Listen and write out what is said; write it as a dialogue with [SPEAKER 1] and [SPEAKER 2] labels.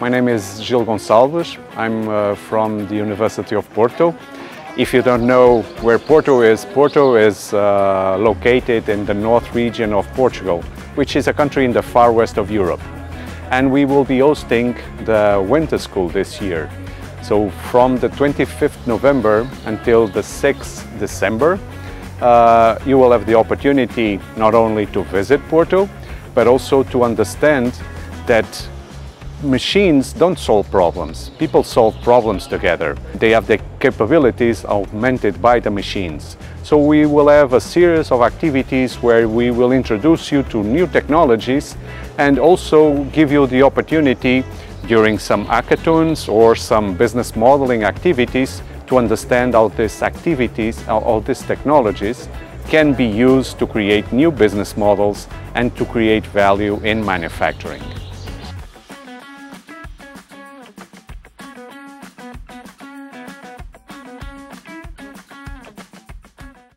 [SPEAKER 1] My name is 𝘱𝘳𝘰𝘍𝑒𝘆. I'm from the University of Porto. If you don't know where Porto is located in the north region of Portugal, which is a country in the far west of Europe. And we will be hosting the winter school this year. So from the 25th November until the 6th December, you will have the opportunity not only to visit Porto, but also to understand that machines don't solve problems. People solve problems together. They have the capabilities augmented by the machines. So we will have a series of activities where we will introduce you to new technologies and also give you the opportunity during some hackathons or some business modeling activities to understand how these activities, how these technologies can be used to create new business models and to create value in manufacturing.